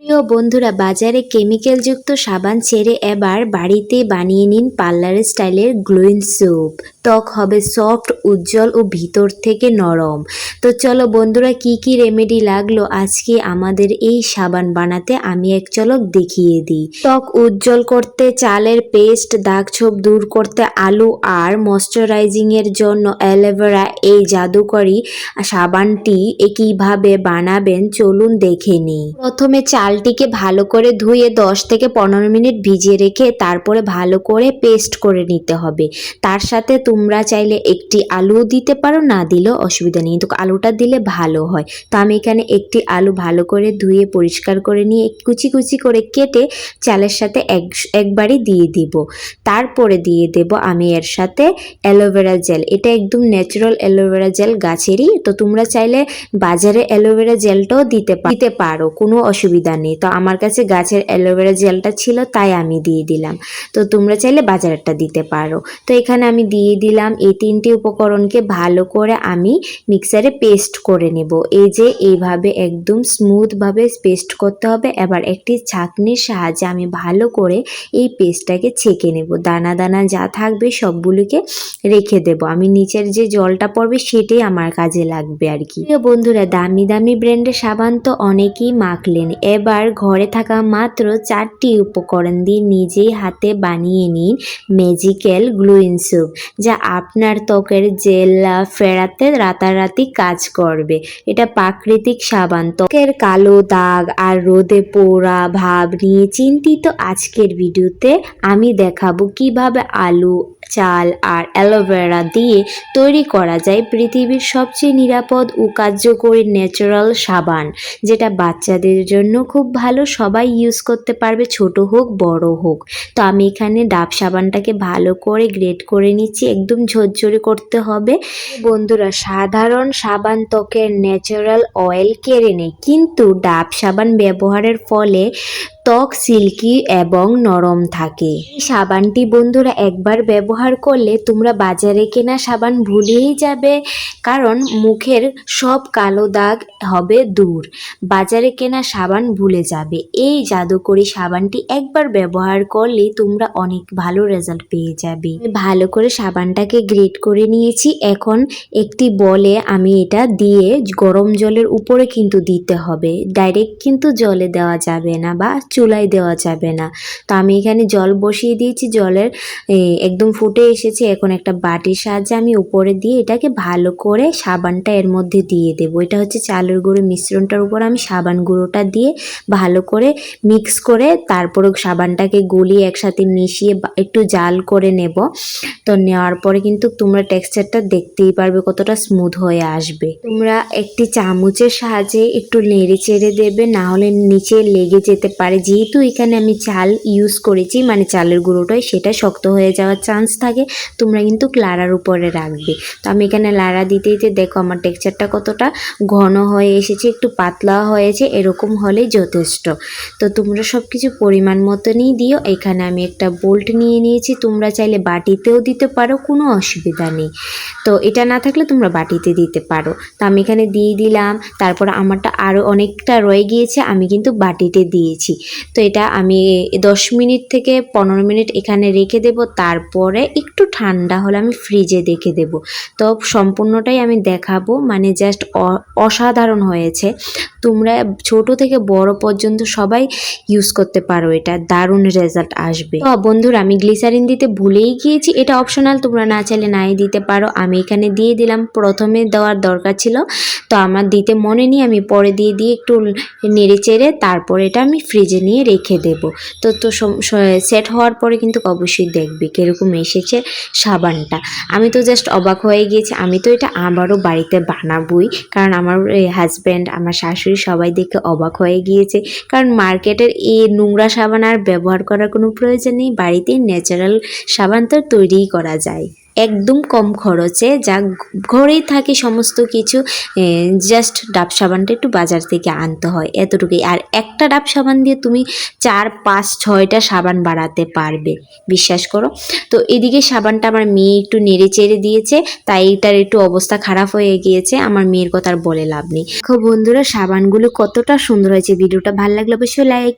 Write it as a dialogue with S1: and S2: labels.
S1: প্রিয় বন্ধুরা, বাজারে কেমিক্যালযুক্ত সাবান ছেড়ে এবার বাড়িতে বানিয়ে নিন পার্লার স্টাইলের গ্লোয়িং সোপ। ত্বক হবে সফট, উজ্জ্বল ও ভিতর থেকে নরম। তো চলো বন্ধুরা, কি কি রেমেডি লাগলো আজকে আমাদের এই সাবান বানাতে আমি এক ঝলক দেখিয়ে দিই। ত্বক উজ্জ্বল করতে চালের পেস্ট, দাগ ছোপ দূর করতে আলু আর ময়শ্চারাইজিং এর জন্য অ্যালোভেরা, এই জাদুকরি সাবানটি কিভাবে বানাবেন চলুন দেখে নিই। প্রথমে চালটিকে ভালো করে ধুয়ে 10 থেকে 15 মিনিট ভিজিয়ে রেখে তারপরে ভালো করে পেস্ট করে নিতে হবে। তার সাথে তোমরা চাইলে একটি আলু দিতে পারো, না দিলেও অসুবিধা নেই, কিন্তু আলুটা দিলে ভালো হয়। তো আমি এখানে একটি আলু ভালো করে ধুয়ে পরিষ্কার করে নিয়ে কুচি কুচি করে কেটে চালের সাথে একবারই দিয়ে দিব। তারপরে দিয়ে দেব আমি এর সাথে অ্যালোভেরা জেল। এটা একদম ন্যাচারাল অ্যালোভেরা জেল গাছেরই। তো তোমরা চাইলে বাজারে অ্যালোভেরা জেলটাও দিতে পারো, কোনো অসুবিধা নেই। তো আমার কাছে গাছের অ্যালোভেরা জেলটা ছিল তাই আমি দিয়ে দিলাম। তো তোমরা চাইলে বাজারেরটা দিতে পারো। তো এখানে আমি দিয়ে দিলাম। এই তিনটি উপকরণকে ভালো করে আমি মিক্সারে পেস্ট করে নেব। এই যে এইভাবে একদম স্মুথভাবে পেস্ট করতে হবে। এবার একটি ছাঁকনির সাহায্যে আমি ভালো করে এই পেস্টটাকে ছেঁকে নেব। দানা দানা যা থাকবে সবগুলিকে রেখে দেব। আমি নিচের যে জলটা পড়বে সেটাই আমার কাজে লাগবে আর কি। বন্ধুরা, দামি দামি ব্র্যান্ডের সাবান তো অনেকেই মাখলেন। এবার ঘরে থাকা মাত্র 4টি উপকরণ দিয়ে নিজেই হাতে বানিয়ে নিন ম্যাজিক্যাল গ্লোয়িং সোপ, যা আপনার ত্বকের জেল ফেরাতে রাতারাতি কাজ করবে। এটা প্রাকৃতিক সাবান। ত্বকের কালো দাগ আর রোদে পোড়া ভাব নিয়ে চিন্তিত আজকের ভিডিওতে আমি দেখাবো কিভাবে আলু, চাল আর অ্যালোভেরা দিয়ে তৈরি করা যায় পৃথিবীর সবচেয়ে নিরাপদ ও কার্যকরী ন্যাচারাল সাবান, যেটা বাচ্চাদের জন্য খুব ভালো। সবাই ইউজ করতে পারবে, ছোট হোক বড় হোক। তো আমি এখানে ডাব সাবানটাকে ভালো করে গ্রেট করে নিচ্ছি। একদম ঝরঝরে করতে হবে। বন্ধুরা, সাধারণ সাবান ত্বকের ন্যাচারাল অয়েল কেড়ে নেয়, কিন্তু ডাব সাবান ব্যবহারের ফলে ত্বক সিল্কি এবং নরম থাকে। এই সাবানটি বন্ধুরা একবার ব্যবহার করলে তোমরা বাজারে কেনা সাবান ভুলেই যাবে, কারণ মুখের সব কালো দাগ হবে দূর। বাজারে কেনা সাবান ভুলে যাবে। এই জাদুকরি সাবানটি একবার ব্যবহার করলে তোমরা অনেক ভালো রেজাল্ট পেয়ে যাবে। ভালো করে সাবানটাকে গ্রেট করে নিয়েছি। এখন একটি বলে আমি এটা দিয়ে গরম জলের উপরে কিন্তু দিতে হবে, ডাইরেক্ট কিন্তু জলে দেওয়া যাবে না বা চুলায় দেওয়া যাবে না। তো আমি এখানে জল বসিয়ে দিয়েছি, জলের একদম ফুটে এসেছে। এখন একটা বাটির সাহায্যে আমি উপরে দিয়ে এটাকে ভালো করে সাবানটা এর মধ্যে দিয়ে দেবো। এটা হচ্ছে চালের গুঁড়ো মিশ্রণটার উপর আমি সাবান গুঁড়োটা দিয়ে ভালো করে মিক্স করে তারপরে সাবানটাকে গলিয়ে একসাথে মিশিয়ে একটু জাল করে নেব। তো নেওয়ার পরে কিন্তু তোমরা টেক্সচারটা দেখতেই পারবে কতটা স্মুথ হয়ে আসবে। তোমরা একটি চামচের সাহায্যে একটু নেড়ে চেড়ে দেবে, না হলে নিচে লেগে যেতে পারে। যেহেতু এখানে আমি চাল ইউজ করেছি, মানে চালের গুঁড়োটাই, সেটা শক্ত হয়ে যাওয়ার চান্স থাকে। তোমরা কিন্তু লাড়ার উপরে রাখবে। তো আমি এখানে লাড়া দিতে দিতে দেখো আমার টেক্সচারটা কতটা ঘন হয়ে এসেছে, একটু পাতলা হয়েছে। এরকম হলেই যথেষ্ট। তো তোমরা সব কিছু পরিমাণ মতনই দিও। এখানে আমি একটা বোল্ট নিয়ে নিয়েছি, তোমরা চাইলে বাটিতেও দিতে পারো, কোনো অসুবিধা নেই। তো এটা না থাকলে তোমরা বাটিতে দিতে পারো। তো আমি এখানে দিয়ে দিলাম। তারপর আমারটা আরও অনেকটা রয়ে গিয়েছে, আমি কিন্তু বাটিতে দিয়েছি। তো এটা আমি 10 মিনিট থেকে 15 মিনিট এখানে রেখে দেব। তারপরে একটু ঠান্ডা হলে আমি ফ্রিজে রেখে দেব। তো সম্পূর্ণটাই আমি দেখাবো, মানে জাস্ট অসাধারণ হয়েছে। তোমরা ছোট থেকে বড় পর্যন্ত সবাই ইউজ করতে পারো, এটা দারুণ রেজাল্ট আসবে। তো বন্ধুরা, আমি গ্লিসারিন দিতে ভুলেই গিয়েছি, এটা অপশনাল, তোমরা না চাইলে নাই দিতে পারো। আমি এখানে দিয়ে দিলাম, প্রথমে দেওয়ার দরকার ছিল, তো আমার দিতে মনে নেই, আমি পরে দিয়ে একটু নেড়ে চেড়ে তারপর এটা আমি ফ্রিজে নিয়ে রেখে দেব। তো সেট হওয়ার পরে কিন্তু অবশ্যই দেখবে কীরকম এসেছে সাবানটা। আমি তো জাস্ট অবাক হয়ে গিয়েছি। আমি তো এটা আবারও বাড়িতে বানাবোই, কারণ আমার হাজব্যান্ড, আমার শাশুড়ি সবাই দেখে অবাক হয়ে গিয়েছে। কারণ মার্কেটের এই নোংরা সাবান আর ব্যবহার করার কোনো প্রয়োজন নেই, বাড়িতেই ন্যাচারাল সাবান তো তৈরিই করা যায়। একদম কম খরচে, যা ঘরেই থাকে সমস্ত কিছু, জাস্ট ডাব সাবানটা একটু বাজার থেকে আনতে হয়, এতটুকুই। আর একটা ডাব সাবান দিয়ে তুমি 4 5 6টা সাবান বাড়াতে পারবে, বিশ্বাস করো। তো এদিকে সাবানটা আমার মেয়ে একটু নেড়ে চেড়ে দিয়েছে, তাই এটার একটু অবস্থা খারাপ হয়ে গিয়েছে। আমার মেয়ের কথা আর বলে লাভ নেই। দেখো বন্ধুরা, সাবানগুলো কতটা সুন্দর হয়েছে। ভিডিওটা ভালো লাগলে অবশ্যই লাইক